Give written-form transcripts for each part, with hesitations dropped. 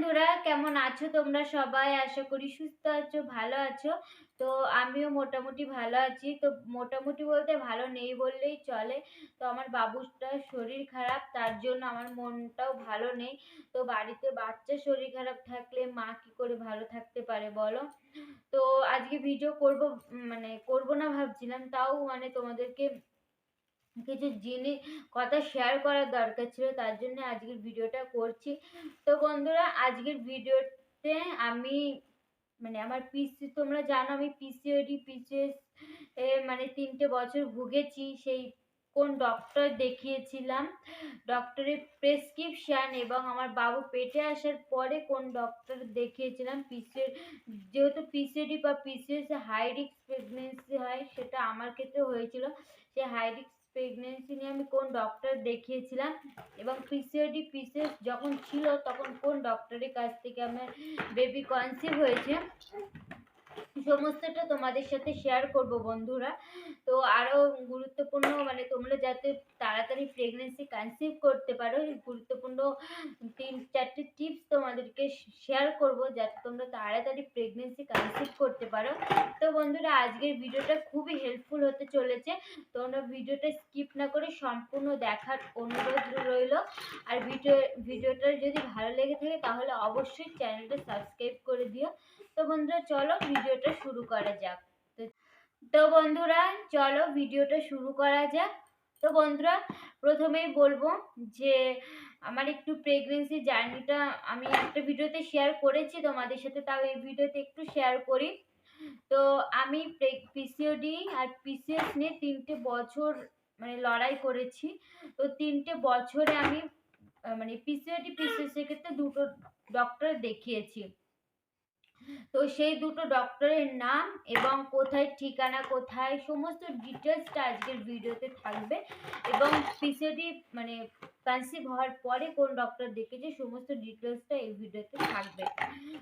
বন্ধুরা, কেমন আছো তোমরা সবাই? আশা করি সুস্থ আছো, ভালো আছো। তো আমিও মোটামুটি ভালো আছি। তো মোটামুটি বলতে ভালো নেই বললেই চলে। তো আমার বাবুটার শরীর খারাপ, তার জন্য আমার মনটাও ভালো নেই। তো বাড়িতে বাচ্চার শরীর খারাপ থাকলে মা কি করে ভালো থাকতে পারে বলো? তো আজকে ভিডিও করব, মানে করব না ভাবছিলাম, তাও মানে তোমাদেরকে কিছু জিনিস কথা শেয়ার করার দরকার ছিল, তার জন্য আজকের ভিডিওটা করছি। তো বন্ধুরা, আজকের ভিডিওতে আমি মানে আমার পিসি, তোমরা জানো আমি পিসিওডি পিসিএস মানে 3টে বছর ভুগেছি। সেই কোন ডক্টর দেখিয়েছিলাম, ডক্টরের প্রেসক্রিপশন, এবং আমার বাবু পেটে আসার পরে কোন ডক্টর দেখিয়েছিলাম। যেহেতু পিসিওডি বা পিসিএস হাই রিস্ক প্রেগনেন্সি হয়, সেটা আমার ক্ষেত্রে হয়েছিল। সেই হাই রিস্ক প্রেগনেন্সি নিয়ে আমি কোন ডক্টর দেখিয়েছিলাম, এবং পিসিওডি পিসিএস যখন ছিল তখন কোন ডক্টরের কাছ থেকে আমার বেবি কনসিভ হয়েছে, সমস্তটা তোমাদের সাথে শেয়ার করব বন্ধুরা। তো আরও গুরুত্বপূর্ণ, মানে তোমরা যাতে তাড়াতাড়ি প্রেগনেন্সি কনসিভ করতে পারো, এই গুরুত্বপূর্ণ 3-4টে টিপস তোমাদেরকে শেয়ার করব, যাতে তোমরা তাড়াতাড়ি প্রেগনেন্সি কনসিভ করতে পারো। তো বন্ধুরা, আজকের ভিডিওটা খুবই হেল্পফুল হতে চলেছে। তোমরা ভিডিওটা স্কিপ না করে সম্পূর্ণ দেখার অনুরোধ রইল। আর ভিডিওটা যদি ভালো লেগে থাকে তাহলে অবশ্যই চ্যানেলটা সাবস্ক্রাইব করে দিও। তো বন্ধুরা, চলো ভিডিওটা শুরু করা যাক। তো তো বন্ধুরা, চলো ভিডিওটা শুরু করা যাক। তো বন্ধুরা, প্রথমেই বলবো যে আমার একটু প্রেগনেন্সি জার্নিটা আমি একটা ভিডিওতে শেয়ার করেছি তোমাদের সাথে, তাও এই ভিডিওতে একটু শেয়ার করি। তো আমি পিসিওডি আর পিসিএস নিয়ে 3টে বছর মানে লড়াই করেছি। তো 3টে বছরে আমি মানে পিসিওডি পিসিএস এর ক্ষেত্রে 2টো ডক্টর দেখিয়েছি। তো সেই 2টো ডক্টরের নাম এবং কোথায় ঠিকানা, কোথায়, সমস্ত ডিটেলসটা আজকের ভিডিওতে থাকবে। এবং পিসিওডি মানে কনসিভ হওয়ার পরে কোন ডক্টর দেখেছে, সমস্ত ডিটেলসটা এই ভিডিওতে থাকবে।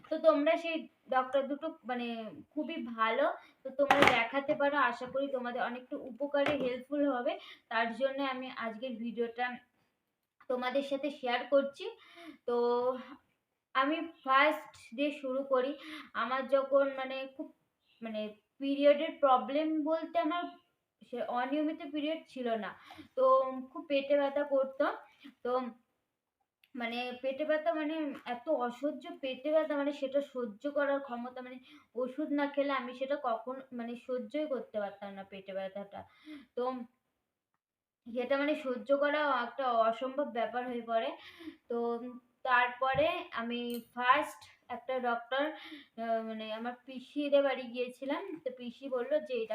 তো তোমরা সেই ডক্টর দুটো মানে খুবই ভালো, তো তোমরা দেখাতে পারো। আশা করি তোমাদের অনেকটা উপকারে হেল্পফুল হবে, তার জন্য আমি আজকের ভিডিওটা তোমাদের সাথে শেয়ার করছি। তো আমি ফার্স্ট দিয়ে শুরু করি। আমার যখন মানে খুব মানে পিরিয়ডের প্রবলেম বলতে, আমার সে অনিয়মিত পিরিয়ড ছিল না, তো খুব পেটে ব্যথা করতো। তো মানে পেটে ব্যথা মানে এত অসহ্য পেটে ব্যথা, মানে সেটা সহ্য করার ক্ষমতা, মানে ওষুধ না খেলে আমি সেটা কখন মানে সহ্যই করতে পারতাম না পেটে ব্যথাটা। তো যেটা মানে সহ্য করা একটা অসম্ভব ব্যাপার হয়ে পড়ে। তো তারপরে আমি ফার্স্ট একটা ডক্টর, মানে আমার পিসিদের বাড়ি গিয়েছিলাম। তো পিসি বলল যে এই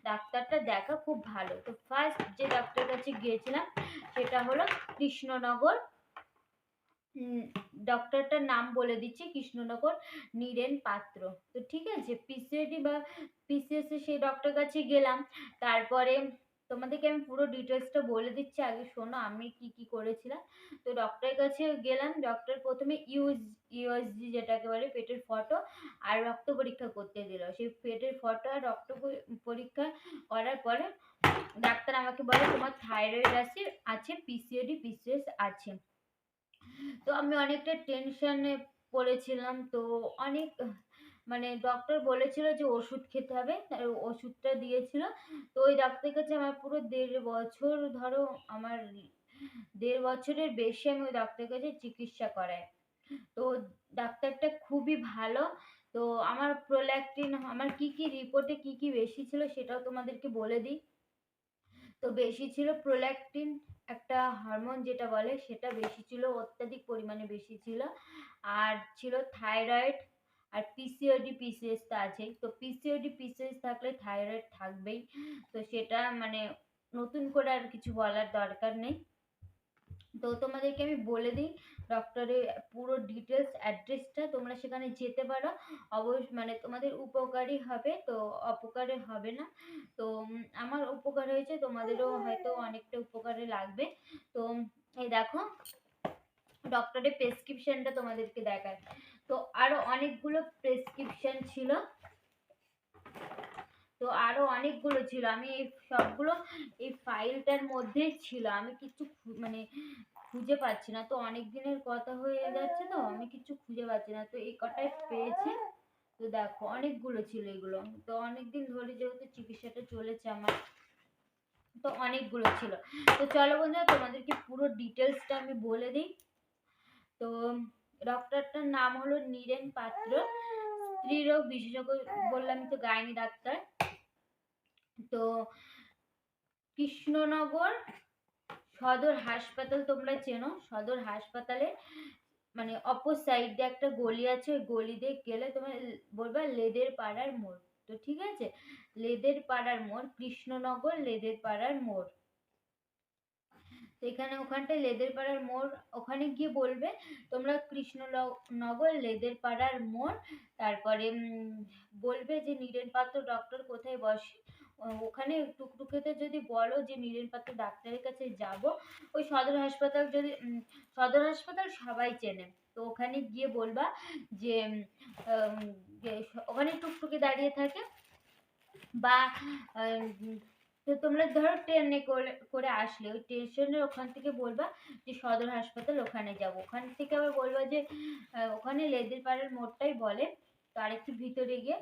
ডাক্তারটা দেখা খুব ভালো। তো ফার্স্ট যে ডাক্তারের কাছে গিয়েছিলাম সেটা হলো কৃষ্ণনগর। ডক্টরটার নাম বলে দিচ্ছি, কৃষ্ণনগর নীরেন পাত্র। তো ঠিক আছে, পিসিওডি বা পিসিএস এর সেই ডক্টর কাছে গেলাম। তারপরে তোমাদেরকে আমি পুরো ডিটেলসটা বলে দিচ্ছি, আগে শোনো আমি কি কি করেছিলাম। তো ডক্টরের কাছে গেলাম। ডক্টর প্রথমে ইউএসজি যেটাকে বলে পেটের ফটো আর রক্ত পরীক্ষা করতে দিল। সেই পেটের ফটো আর রক্ত পরীক্ষা করার পরে ডাক্তার আমাকে বলে তোমার থাইরয়েড আছে, পিসিওডি পিসিএস আছে। তো আমি অনেকটা টেনশনে পড়েছিলাম। তো অনেক মানে ডক্টর বলেছিল যে ওষুধ খেতে হবে, তার ওষুধটা দিয়েছিল। তো ওই ডাক্তারের কাছে আমার পুরো 1.5 বছর, ধরো আমার 1.5 বছরের বেশি আমি ওই ডাক্তারের কাছে চিকিৎসা করাই। তো ডাক্তারটা খুবই ভালো। তো আমার প্রোল্যাক্টিন, আমার কি কি রিপোর্টে কি কি বেশি ছিল সেটাও তোমাদেরকে বলে দিই। তো বেশি ছিল প্রোল্যাক্টিন, একটা হরমোন যেটা বলে, সেটা বেশি ছিল, অত্যাধিক পরিমাণে বেশি ছিল। আর ছিল থাইরয়েড। আর পিসিওডি পিসিএস তো আছেই। তো পিসিওডি পিসিএস থাকলে থাইরয়েড থাকবেই। তো সেটা মানে নতুন করে আর কিছু বলার দরকার নেই। তো তোমাদেরকে আমি বলে দিই ডক্টরের পুরো ডিটেলস, অ্যাড্রেসটা, তোমরা সেখানে যেতে পারো। মানে তোমাদের উপকারী হবে, তো অপকারে হবে না। তো আমার উপকার হয়েছে, তোমাদেরও হয়তো অনেকটা উপকারে লাগবে। তো এই দেখো ডক্টরের প্রেসক্রিপশনটা তোমাদেরকে দেখায়। তো আরো অনেকগুলো প্রেসক্রিপশন ছিল। তো আরো অনেকগুলো ছিল, আমি এই সবগুলো এই ফাইলটার মধ্যে ছিল, আমি কিছু মানে খুঁজে পাচ্ছি না, তো অনেক দিনের কথা হয়ে যাচ্ছে, তো আমি কিছু খুঁজে পাচ্ছি না, তো এই কটাই পেয়েছি। তো দেখো অনেকগুলো ছিল এগুলো, তো অনেকদিন ধরে যেহেতু চিকিৎসাটা চলেছে আমার, তো অনেকগুলো ছিল। তো চলো বন্ধুরা তোমাদেরকে পুরো ডিটেলসটা আমি বলে দিই। তো ডক্টরটার নাম হলো নীরেন পাত্র, স্ত্রীরোগ বিশেষজ্ঞ, বললামই তো, গাইনি ডাক্তার। তো কৃষ্ণনগর সদর হাসপাতাল তোমরা চেনো, সদর হাসপাতালে মানে অপর সাইড দিয়ে একটা গলি আছে, ওই গলি দিয়ে গেলে তোমার বলবা লেদের পাড়ার মোড়। তো ঠিক আছে, লেদের পাড়ার মোড়, কৃষ্ণনগর লেদের পাড়ার মোড়। তো এখানে ওখানটায় লেদের পাড়ার মোড়, ওখানে গিয়ে বলবে তোমরা কৃষ্ণনগর লেদের পাড়ার মোড়। তারপরে বলবে যে নীরেন পাত্র ডক্টর কোথায় বসে, ওখানে টুকটুকিতে যদি বলো যে নীরেন পাত্র ডাক্তারের কাছে যাব, ওই সদর হাসপাতাল যদি সদর হাসপাতাল সবাই চেনে, তো ওখানে গিয়ে বলবা যে উম, যে ওখানে টুকটুকি দাঁড়িয়ে থাকে, বা তো তোমরা ধরো ট্রেনে করে করে আসলে ওই স্টেশনের ওখান থেকে বলবা যে সদর হাসপাতাল ওখানে যাব, ওখান থেকে আবার বলবা যে ওখানে লেদের পাড়ার মোড়টাই বলে, তো আরেকটু ভিতরে গিয়ে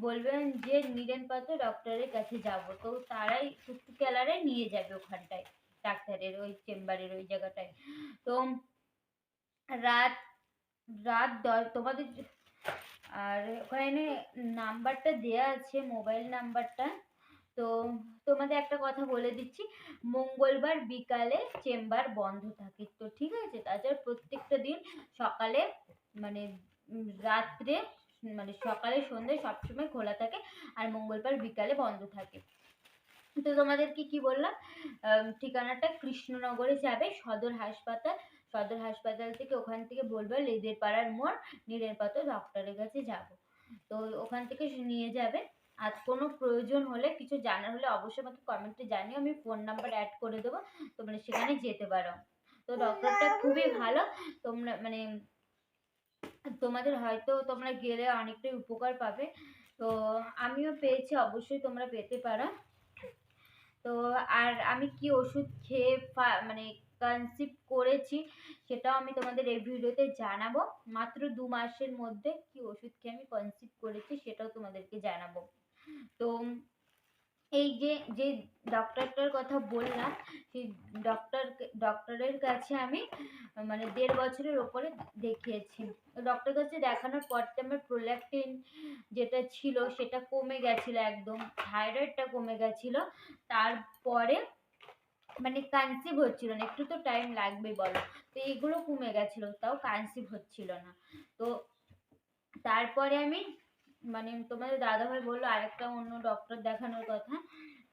বলবেন যে নীরেন পাত্র ডক্টরের কাছে যাব, তো তারাই টুকটুকিওয়ালারাই নিয়ে যাবে ওখানটায়, ডাক্তারের ওই চেম্বারের ওই জায়গাটায়। তো রাত রাত তোমাদের আর ওখানে নাম্বারটা দেয়া আছে, মোবাইল নাম্বারটা। তো তোমাদের একটা কথা বলে দিচ্ছি, মঙ্গলবার বিকালে চেম্বার বন্ধ থাকে, তো ঠিক আছে। তাছাড়া প্রত্যেকটা দিন সকালে মানে রাত্রে মানে সকালে সন্ধ্যায় সবসময় খোলা থাকে, আর মঙ্গলবার বিকালে বন্ধ থাকে। তো তোমাদেরকে কি বললাম, ঠিকানাটা কৃষ্ণনগরে যাবে, সদর হাসপাতাল, সদর হাসপাতাল থেকে ওখান থেকে বলবে লেদের পাড়ার মোড়, নীরেন পাত্র ডক্টরের কাছে যাব। তো ওখান থেকে নিয়ে যাবে। আর কোনো প্রয়োজন হলে, কিছু জানার হলে অবশ্যই আমাকে কমেন্টে জানিও, আমি ফোন নাম্বার অ্যাড করে দেবো, তোমরা সেখানে যেতে পারো। তো ডক্টরটা খুবই ভালো, তোমরা মানে তোমাদের হয়তো তোমরা গেলে অনেকটাই উপকার পাবে, তো আমিও পেয়েছি, অবশ্যই তোমরা পেতে পারো। তো আর আমি কি ওষুধ খেয়ে মানে কনসিভ করেছি সেটাও আমি তোমাদের এই ভিডিওতে জানাবো, মাত্র 2 মাসের মধ্যে কি ওষুধ খেয়ে আমি কনসিভ করেছি সেটাও তোমাদেরকে জানাবো। তো এই যে যে ডক্টরটার কথা বললাম, সেই ডক্টরের কাছে আমি মানে 1.5 বছরের ওপরে দেখিয়েছি। ডক্টরের কাছে দেখানোর পর আমার প্রোল্যাক্টিন যেটা ছিল সেটা কমে গেছিল, একদম থাইরয়েডটা কমে গেছিল। তারপরে মানে কনসিভ হচ্ছিল না, একটু তো টাইম লাগবে বলো, তো এগুলো কমে গেছিল, তাও কনসিভ হচ্ছিল না। তো তারপরে আমি মানে তোমাদের দাদাভাই বললো আরেকটা অন্য ডক্টর দেখানোর কথা।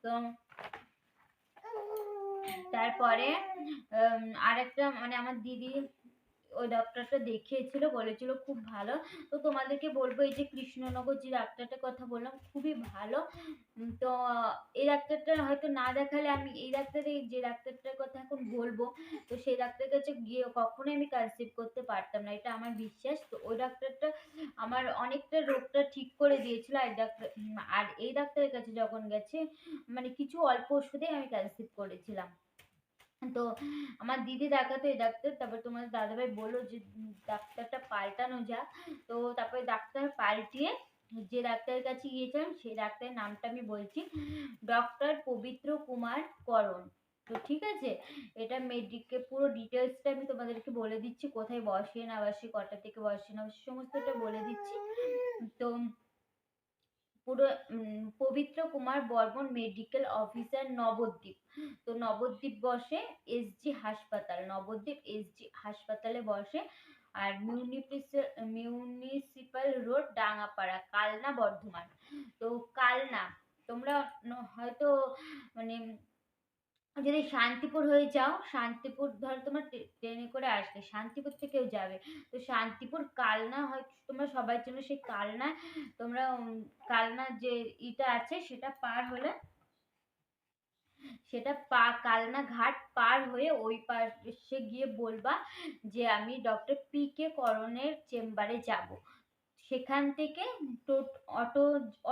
তো তারপরে আরেকটা মানে আমার দিদি ওই ডক্টরটা দেখিয়েছিল, বলেছিল খুব ভালো। তো তোমাদেরকে বলবো এই যে কৃষ্ণনগর যে ডাক্তারটার কথা বললাম খুবই ভালো। তো এই ডাক্তারটা হয়তো না দেখালে, আমি এই ডাক্তারের যে ডাক্তারটার কথা এখন বলবো, তো সেই ডাক্তারের কাছে গিয়ে কখনোই আমি কনসিভ করতে পারতাম না, এটা আমার বিশ্বাস। তো ওই ডাক্তারটা আমার অনেকটা রোগটা ঠিক করে দিয়েছিল, আর ডাক্তার আর এই ডাক্তারের কাছে যখন গেছে মানে কিছু অল্প ওষুধে আমি কনসিভ করেছিলাম। তো আমার দিদি দেখাতো এই ডাক্তার, তারপর তোমার দাদাভাই বললো যে ডাক্তারটা পাল্টানো যাক। তো তারপরে ডাক্তার পাল্টিয়ে যে ডাক্তারের কাছে গিয়েছিলাম সেই ডাক্তারের নামটা আমি বলছি, ডক্টর পবিত্র কুমার করণ। তো ঠিক আছে, এটা মেডিকেল পুরো ডিটেলসটা আমি তোমাদেরকে বলে দিচ্ছি, কোথায় বসে না বসে, কটা থেকে বসে না বসে, সমস্তটা বলে দিচ্ছি। তো পুরো পবিত্র কুমার বর্মন মেডিকেল অফিসার, নবদ্বীপ। তো নবদ্বীপ বসে এসজি হাসপাতাল, নবদ্বীপ এসজি হাসপাতালে বসে। আর মিউনিসিপাল রোড, ডাঙ্গাপাড়া, কালনা, বর্ধমান। তো কালনা তোমরা হয়তো মানে যদি শান্তিপুর হয়ে যাও, শান্তিপুর ধরো তোমার ট্রেনে করে আসলে শান্তিপুর থেকেও যাবে, তো শান্তিপুর কালনা হয়তো তোমরা সবাই চেনো, সেই কালনা তোমরা কালনা যে ইটা আছে সেটা পার হলে, সেটা কালনা ঘাট পার হয়ে ওই পাশে গিয়ে বলবা যে আমি ডক্টর পি কে করণের চেম্বারে যাব, সেখান থেকে অটো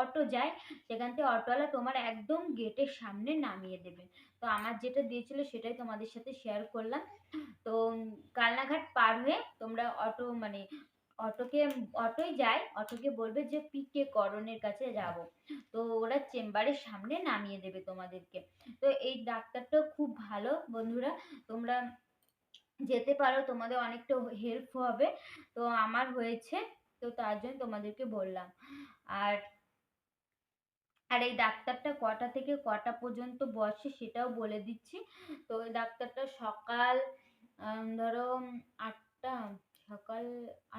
অটো যায়, সেখান থেকে অটোওয়ালা তোমার একদম গেটের সামনে নামিয়ে দেবে। তো আমার যেটা দিয়েছিল সেটাই তোমাদের সাথে শেয়ার করলাম। তো কালনাঘাট পার হয়ে তোমরা অটোই যায়, অটোকে বলবে যে পিকে করণের কাছে যাব, তো ওরা চেম্বারের সামনে নামিয়ে দেবে তোমাদেরকে। তো এই ডাক্তারটা খুব ভালো বন্ধুরা, তোমরা যেতে পারো, তোমাদের অনেকটা হেল্প হবে। তো আমার হয়েছে, তো তার জন্য তোমাদেরকে বললাম। আর আর এই ডাক্তারটা কটা থেকে কটা পর্যন্ত বসে সেটাও বলে দিচ্ছি। তো ওই ডাক্তারটা সকাল ধরো ৮টা, সকাল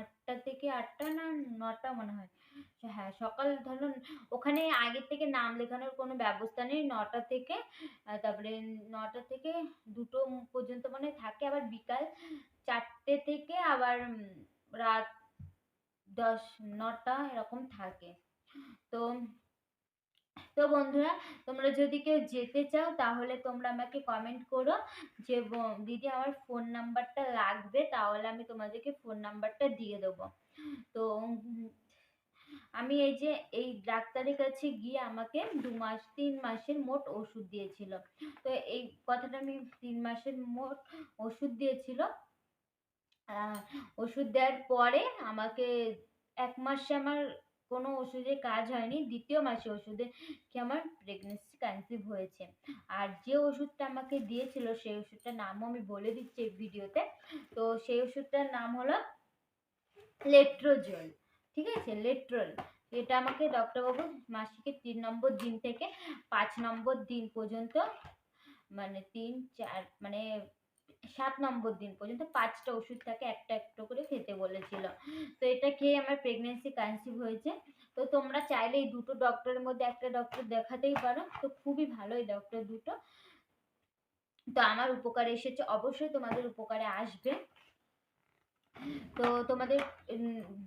৮টা থেকে ৮টা না ৯টা মনে হয়। হ্যাঁ, সকাল ধরুন ওখানে আগের থেকে নাম লেখানোর কোনো ব্যবস্থা নেই। ৯টা থেকে তারপরে ৯টা থেকে ২টো পর্যন্ত মনে হয় থাকে, আবার বিকাল ৪টে থেকে আবার রাত ৯টা এরকম থাকে। তো তো বন্ধুরা, তোমরা যদি কেউ যেতে চাও তাহলে তোমরা আমাকে কমেন্ট করো যে দিদি আমার ফোন নাম্বারটা লাগবে, তাহলে আমি তোমাদেরকে ফোন নাম্বারটা দিয়ে দেবো। তো আমি এই ডাক্তারের কাছে গিয়ে আমাকে ৩ মাসের মোট ওষুধ দিয়েছিল। তো এই কথাটা আমি ৩ মাসের মোট ওষুধ দিয়েছিল। ওষুধ দেওয়ার পরে আমাকে ১ মাসে আমার কোনো ওষুধে কাজ হয়নি, দ্বিতীয় মাসে ওষুধে কি আমার প্রেগনেন্সি কনসিভ হয়েছে। আর যে ওষুধটা আমাকে দিয়েছিল সেই ওষুধটার নামও আমি বলে দিচ্ছি এই ভিডিওতে। তো সেই ওষুধটার নাম হলো লেট্রোজল। ঠিক আছে, লেট্রল। এটা আমাকে ডক্টরবাবু মাসিকের ৩ নম্বর দিন থেকে ৫ নম্বর দিন পর্যন্ত, মানে ৩, ৪ মানে ৭ নম্বর দিন পর্যন্ত ৫টা ওষুধ থাকে, একটা একটা করে খেতে বলেছিল। তো এটা খেয়ে আমার প্রেগনেন্সি কনসিভ হয়েছে। তো তোমরা চাইলে এই দুটো ডক্টরের মধ্যে একটা ডক্টর দেখাতেই পারো, তো খুবই ভালো এই ডক্টর দুটো। তো আমার উপকারে এসেছে, অবশ্যই তোমাদের উপকারে আসবে। তো তোমাদের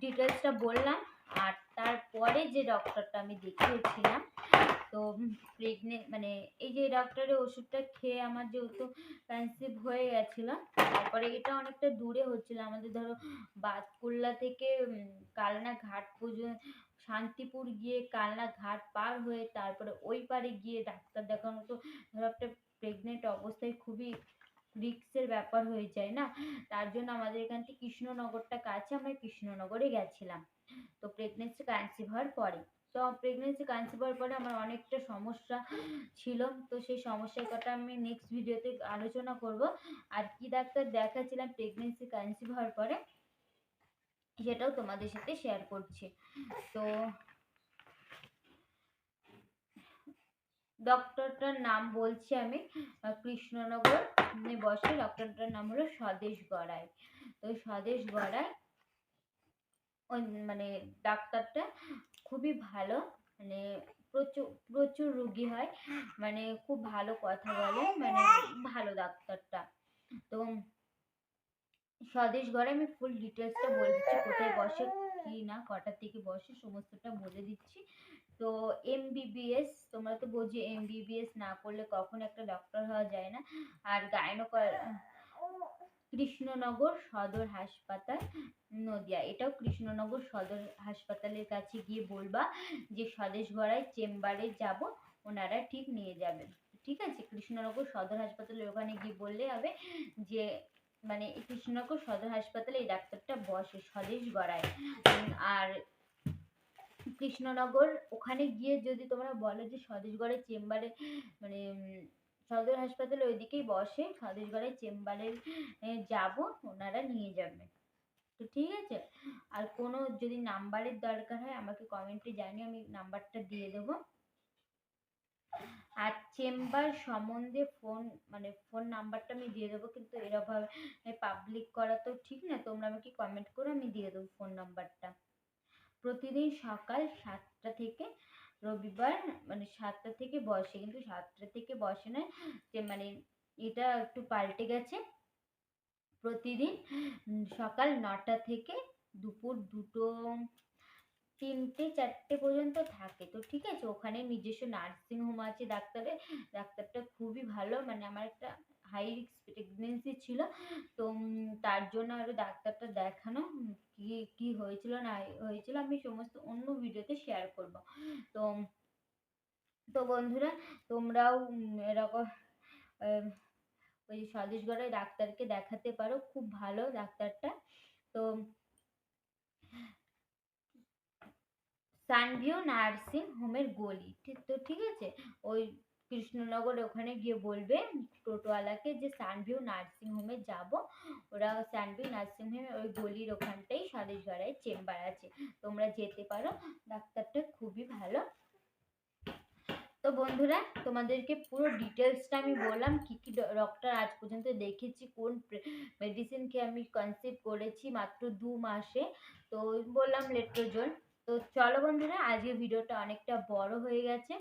ডিটেলসটা বললাম। আর তারপরে যে ডক্টরটা আমি দেখিয়েছিলাম, তো মানে এই যে ডক্টরের ওষুধটা খেয়ে আমার যেহেতু কনসিভ হয়ে গেছিল, তারপরে এটা অনেকটা দূরে হচ্ছিল আমাদের, ধরো বাতকুল্লা থেকে কালনা ঘাট পর্যন্ত, শান্তিপুর গিয়ে কালনা ঘাট পার হয়ে তারপরে ওই পারে গিয়ে ডাক্তার দেখানো, তো ধরো একটা প্রেগনেন্ট অবস্থায় খুবই রিস্কের ব্যাপার হয়ে যায় না। তার জন্য আমাদের এখান থেকে কৃষ্ণনগরটা কাছে, আমরা কৃষ্ণনগরে গেছিলাম। তো প্রেগনেন্সি কনসিভ হওয়ার পরে, তো প্রেগনেন্সি কনসিভ হওয়ার পরে আমার অনেকটা সমস্যা ছিল। তো সেই সমস্যার কথা আমি নেক্সট ভিডিওতে আলোচনা করব। আর কি ডাক্তার দেখাচ্ছিলাম প্রেগনেন্সি কনসিভ হওয়ার পরে সেটাও তোমাদের সাথে শেয়ার করছি। তো ডক্টরটার নাম বলছি আমি, কৃষ্ণনগর বসে, ডক্টরটার নাম হলো স্বদেশ গড়াই। তো স্বদেশ গড়াই ওই মানে ডাক্তারটা খুবই ভালো, মানে প্রচুর প্রচুর রুগী হয়, মানে খুব ভালো কথা বলে, মানে ভালো ডাক্তারটা। তো স্বদেশ গড়ে আমি ফুল ডিটেলসটা বলে দিচ্ছি, কোথায় বসে কি না, কটার থেকে বসে সমস্তটা বলে দিচ্ছি। তো এমবিবিএস, তোমরা তো বোঝো এমবিবিএস না করলে কখনো একটা ডক্টর হওয়া যায় না। আর কৃষ্ণনগর সদর হাসপাতাল, নদিয়া। এটাও কৃষ্ণনগর সদর হাসপাতালের কাছে গিয়ে বলবা যে স্বদেশ গড়াই চেম্বারে যাব, ওনারা ঠিক নিয়ে যাবেন। ঠিক আছে, কৃষ্ণনগর সদর হাসপাতালের ওখানে গিয়ে বললে হবে যে মানে এই কৃষ্ণনগর সদর হাসপাতালে এই ডাক্তারটা বসে স্বদেশ গড়ায়। আর কৃষ্ণনগর ওখানে গিয়ে যদি তোমরা বলো যে স্বদেশগড়ের চেম্বারে, মানে সদর হাসপাতালে ওইদিকেই বসে, স্বদেশগড়ের চেম্বারে যাব, ওনারা নিয়ে যাবে। তো ঠিক আছে। আর কোনো যদি নাম্বারের দরকার হয় আমাকে কমেন্টে জানিয়ে, আমি নাম্বারটা দিয়ে দেবো। আর চেম্বার সম্বন্ধে ফোন নাম্বারটা আমি দিয়ে দেবো, কিন্তু এরকম পাবলিক করা তো ঠিক না, তোমরা আমাকে কমেন্ট করো, আমি দিয়ে দেবো ফোন নাম্বারটা। প্রতিদিন সকাল 7টা থেকে, রবিবার মানে 7টা থেকে বসে, কিন্তু 7টা থেকে বসে না, যে মানে এটা একটু পাল্টে গেছে। প্রতিদিন সকাল 9টা থেকে দুপুর 2টো 3টে 4টে পর্যন্ত থাকে। তো ঠিক আছে, ওখানে নিজস্ব নার্সিং হোম আছে ডাক্তারটা খুবই ভালো, মানে আমার একটা হাই রিস্ক প্রেগনেন্সি ছিল। তো তার জন্য আরো ডাক্তারটা দেখানো, কি কি হয়েছিল না হয়েছিল আমি সমস্ত অন্য ভিডিওতে শেয়ার করব। তো তো বন্ধুরা, তোমরাও এরকম ওই স্বদেশগড়ের ডাক্তারকে দেখাতে পারো, খুব ভালো ডাক্তারটা। তো সানভিউ নার্সিং হোমের গলি, ঠিক আছে, ওই কৃষ্ণনগর ওখানে গিয়ে বলবে টোটোওয়ালাকে যে সানভিউ নার্সিং হোমে যাব। ওরা সানভিউ নার্সিং হোমে ওই গলির ওখানটাই স্বদেশগড়ায় চেম্বার আছে, তোমরা যেতে পারো, ডাক্তারটা খুবই ভালো। তো বন্ধুরা, তোমাদেরকে পুরো ডিটেলসটা আমি বললাম, কি কি ডক্টর আজ পর্যন্ত দেখেছি, কোন মেডিসিন খেয়ে আমি কনসিভ করেছি মাত্র 2 মাসে। তো বললাম লেট্রোজোল। তো চলো বন্ধুরা, আজকের ভিডিওটা অনেকটা বড় হয়ে গেছে।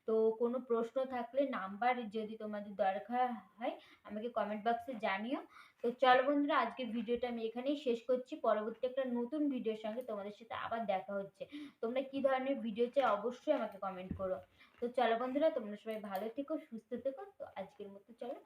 তো কোনো প্রশ্ন থাকলে নাম্বার যদি তোমাদের দরকার হয় আমাকে কমেন্ট বক্সে জানিও। তো চলো বন্ধুরা, আজকের ভিডিওটা আমি এখানেই শেষ করছি। পরবর্তী একটা নতুন ভিডিওর সঙ্গে তোমাদের সাথে আবার দেখা হচ্ছে। তোমরা কি ধরনের ভিডিও চাই অবশ্যই আমাকে কমেন্ট করো। তো চলো বন্ধুরা, তোমরা সবাই ভালো থেকো, সুস্থ থেকো। তো আজকের মতো চলো,